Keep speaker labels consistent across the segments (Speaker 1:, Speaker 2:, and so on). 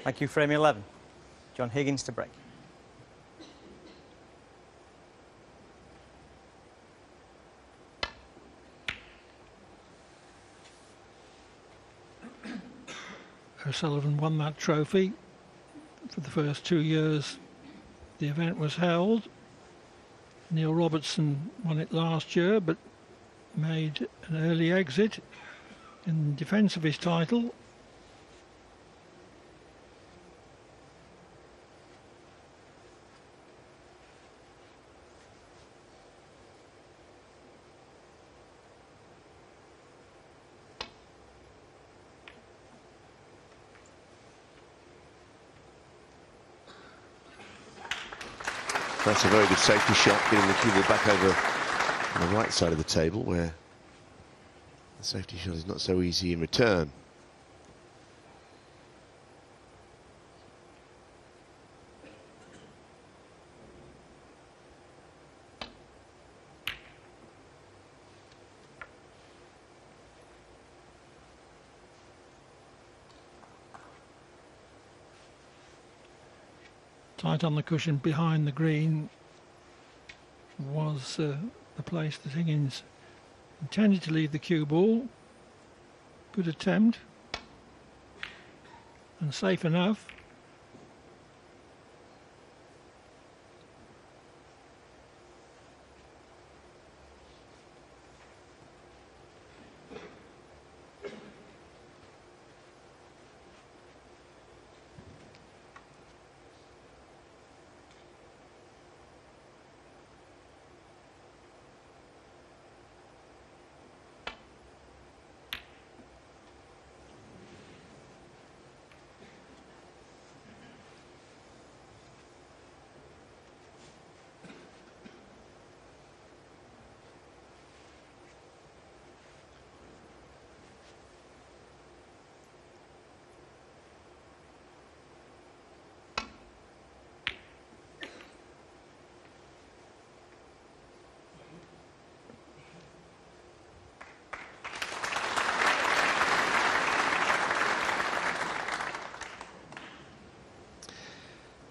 Speaker 1: Thank you, frame 11. John Higgins to break.
Speaker 2: O'Sullivan won that trophy. For the first 2 years the event was held. Neil Robertson won it last year, but made an early exit in defence of his title.
Speaker 3: That's a very good safety shot, getting the cue ball back over on the right side of the table, where the safety shot is not so easy in return.
Speaker 2: Tight on the cushion behind the green was the place that Higgins intended to leave the cue ball. Good attempt and safe enough.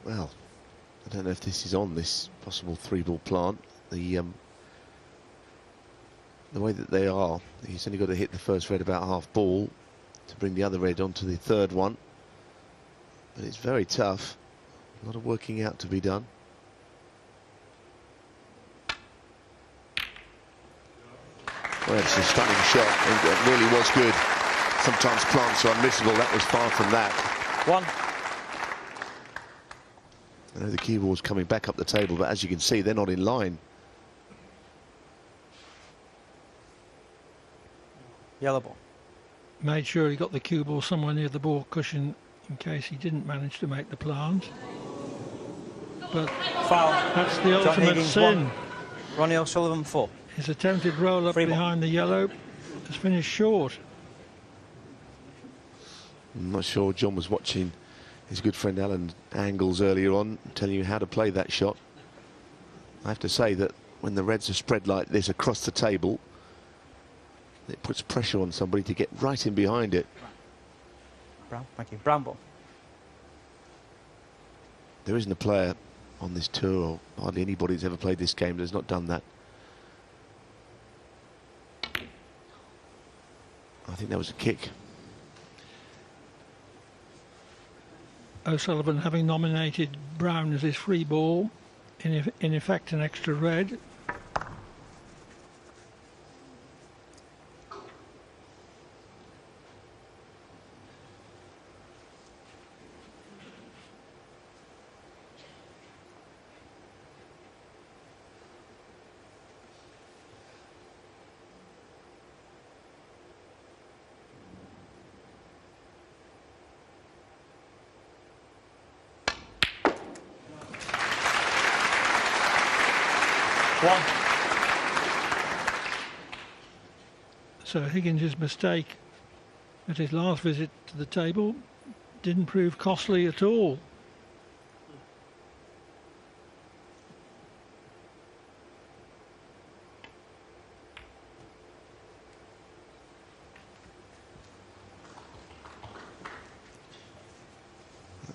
Speaker 3: Well, I don't know if this is on this possible 3-ball plant. The way that they are, he's only got to hit the first red about half ball to bring the other red onto the third one. But it's very tough. A lot of working out to be done. Well, it's a stunning shot. It really was good. Sometimes plants are unmissable. That was far from that.
Speaker 1: One.
Speaker 3: I know the cue ball's coming back up the table, but as you can see, they're not in line.
Speaker 1: Yellow ball.
Speaker 2: Made sure he got the cue ball somewhere near the ball cushion in case he didn't manage to make the plant. But
Speaker 1: Foul.
Speaker 2: that's the
Speaker 1: John
Speaker 2: ultimate
Speaker 1: Higgins,
Speaker 2: sin.
Speaker 1: 1. Ronnie O'Sullivan 4.
Speaker 2: His attempted roll up behind the yellow has finished short.
Speaker 3: I'm not sure John was watching his good friend Alan angles earlier on, telling you how to play that shot. I have to say that when the reds are spread like this across the table, it puts pressure on somebody to get right in behind it.
Speaker 1: Brown, thank you. Brown ball.
Speaker 3: There isn't a player on this tour, or hardly anybody who's ever played this game that has not done that. I think that was a kick.
Speaker 2: O'Sullivan having nominated Brown as his free ball, in effect an extra red.
Speaker 1: One.
Speaker 2: So Higgins' mistake at his last visit to the table didn't prove costly at all.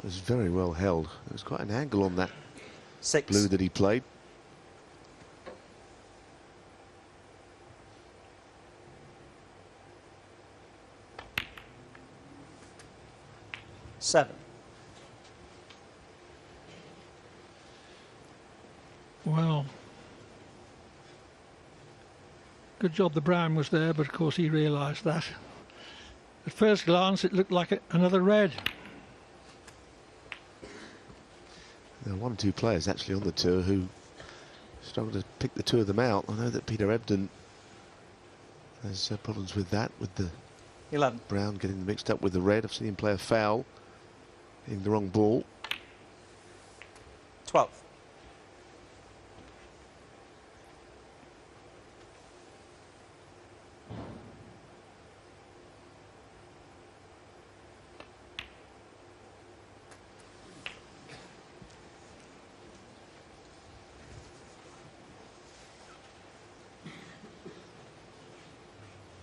Speaker 3: was very well held. There was quite an angle on that
Speaker 1: 6.
Speaker 3: blue that he played.
Speaker 1: 7.
Speaker 2: Well, good job the brown was there, but of course he realised that. At first glance, it looked like another red.
Speaker 3: There are 1 or 2 players actually on the tour who struggled to pick the 2 of them out. I know that Peter Ebdon has problems with that, with the
Speaker 1: 11.
Speaker 3: brown getting mixed up with the red. I've seen him play a foul, hitting the wrong ball.
Speaker 1: 12.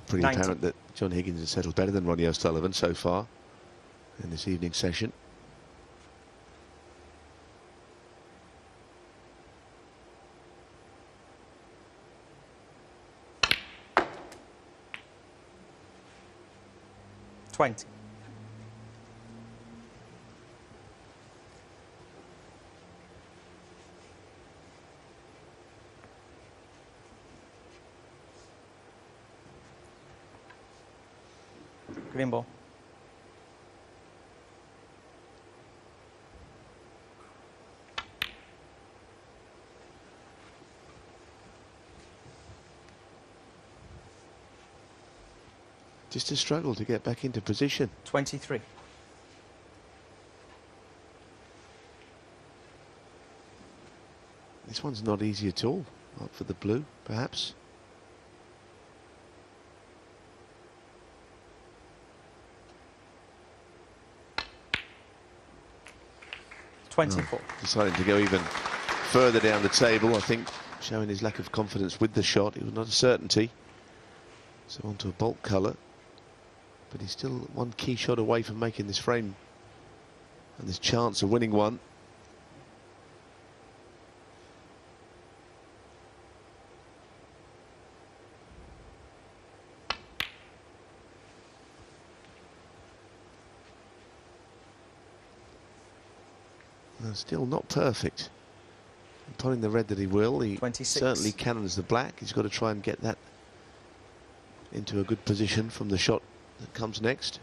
Speaker 3: Pretty
Speaker 1: 90.
Speaker 3: apparent that John Higgins has settled better than Ronnie O'Sullivan so far in this evening session.
Speaker 1: $20. Green ball.
Speaker 3: Just a struggle to get back into position.
Speaker 1: 23.
Speaker 3: This one's not easy at all. Up for the blue, perhaps.
Speaker 1: $24.
Speaker 3: Deciding to go even further down the table, I think, showing his lack of confidence with the shot. It was not a certainty. So onto a bulk colour. But he's still 1 key shot away from making this frame and this chance of winning one. Still not perfect. Pulling the red that he will. He
Speaker 1: 26.
Speaker 3: certainly cannons the black. He's got to try and get that into a good position from the shot that comes next.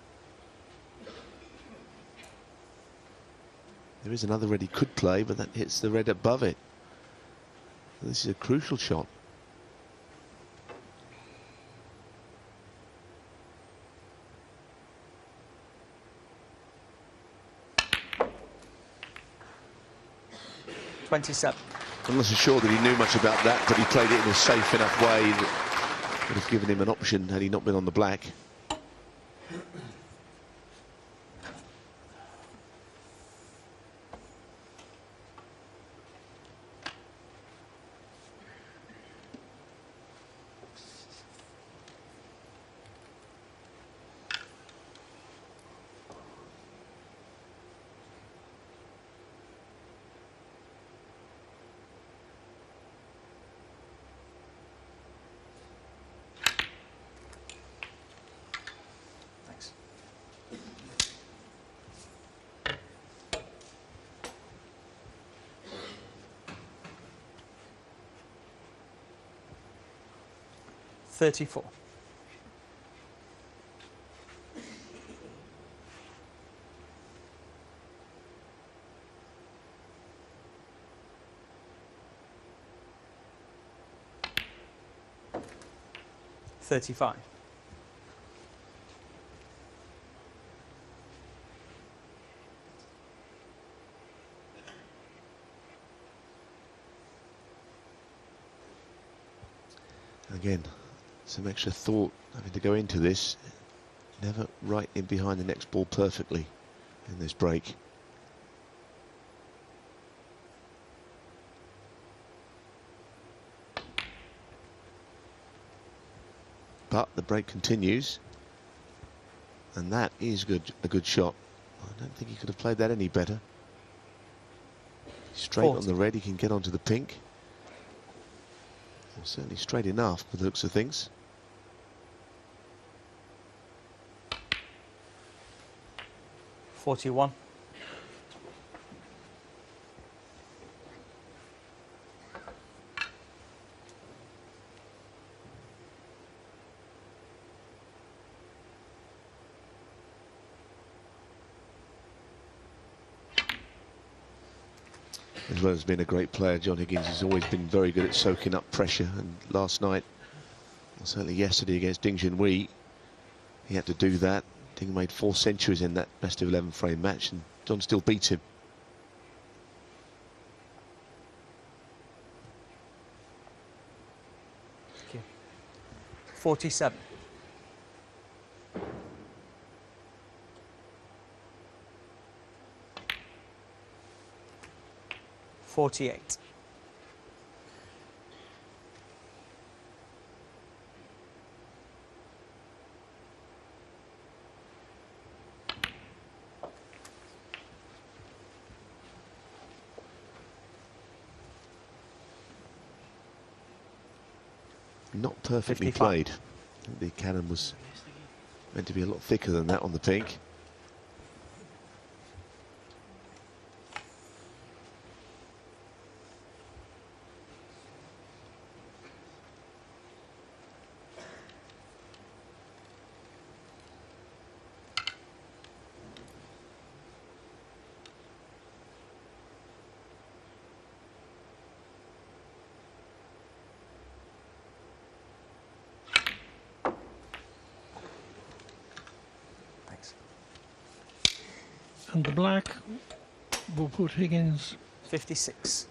Speaker 3: There is another red he could play, but that hits the red above it. This is a crucial shot.
Speaker 1: $27.
Speaker 3: I'm not so sure that he knew much about that, but he played it in a safe enough way that would have given him an option had he not been on the black.
Speaker 1: Thanks. $34. $35.
Speaker 3: Again, some extra thought having to go into this. Never right in behind the next ball perfectly in this break. But the break continues, and that is good. A good shot. I don't think he could have played that any better. Straight
Speaker 1: 40.
Speaker 3: on the red, he can get onto the pink. Well, certainly straight enough by the looks of things.
Speaker 1: $41.
Speaker 3: As well as being a great player, John Higgins has always been very good at soaking up pressure, and last night, well, certainly yesterday against Ding Junhui, he had to do that. Ding made 4 centuries in that best of 11 frame match, and John still beats him.
Speaker 1: Thank you. 47. $48.
Speaker 3: Not perfectly
Speaker 1: 55.
Speaker 3: played. I think the cannon was meant to be a lot thicker than that on the pink.
Speaker 1: Thanks.
Speaker 2: And the black will put Higgins
Speaker 1: 56.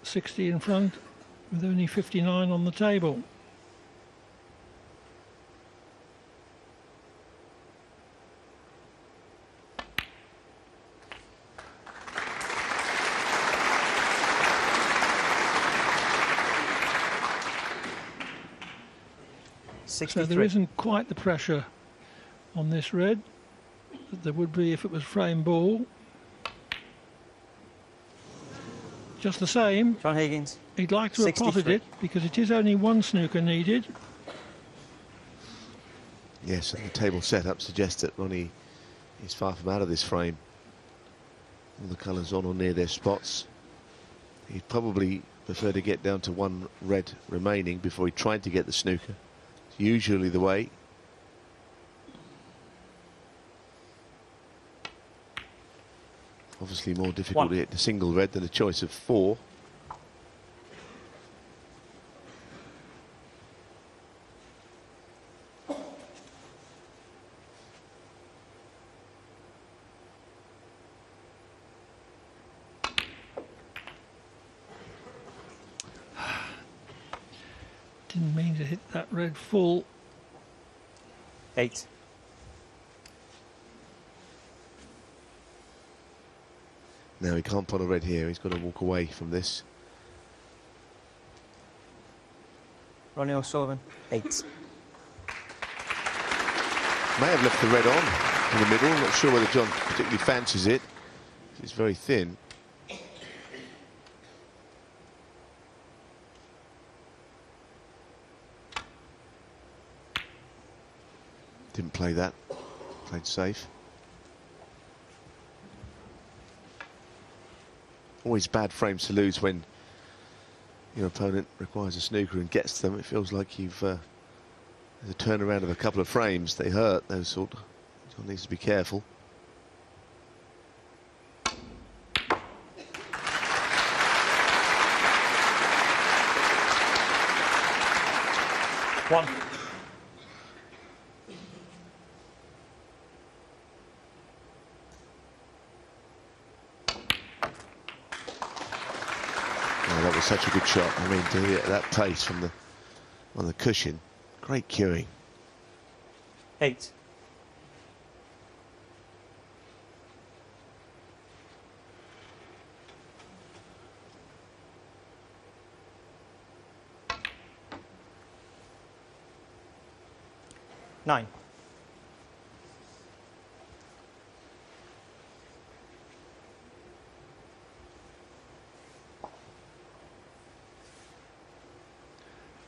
Speaker 2: 60 in front with only 59 on the table. So
Speaker 1: 63.
Speaker 2: there isn't quite the pressure on this red that there would be if it was frame ball. Just the same,
Speaker 1: John Higgins.
Speaker 2: he'd like to have potted
Speaker 1: 63.
Speaker 2: it because it is only one snooker needed.
Speaker 3: Yes, and the table setup suggests that Ronnie is far from out of this frame. All the colours on or near their spots. He'd probably prefer to get down to one red remaining before he tried to get the snooker. It's usually the way. Obviously more difficult to hit the single red than a choice of 4.
Speaker 2: Didn't mean to hit that red full.
Speaker 1: 8.
Speaker 3: Now he can't pot a red here, he's got to walk away from this.
Speaker 1: Ronnie O'Sullivan. 8.
Speaker 3: May have left the red on in the middle, not sure whether John particularly fancies it. It's very thin. Didn't play that, played safe. Always bad frames to lose when your opponent requires a snooker and gets them. It feels like you've there's a turnaround of a couple of frames. They hurt, those sort. John needs to be careful.
Speaker 1: One.
Speaker 3: Oh, that was such a good shot. I mean, to hit at that pace from the on the cushion, great cueing.
Speaker 1: 8. Nine.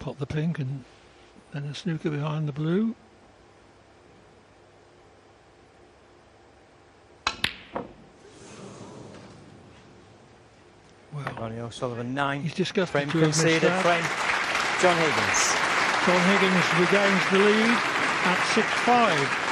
Speaker 2: pot the pink and then a snooker behind the blue. Well,
Speaker 1: Ronnie O'Sullivan 9.
Speaker 2: he's disgusted
Speaker 1: Frame
Speaker 2: to have missed
Speaker 1: conceded.
Speaker 2: that.
Speaker 1: Frame. John Higgins.
Speaker 2: John Higgins regains the lead at 6-5.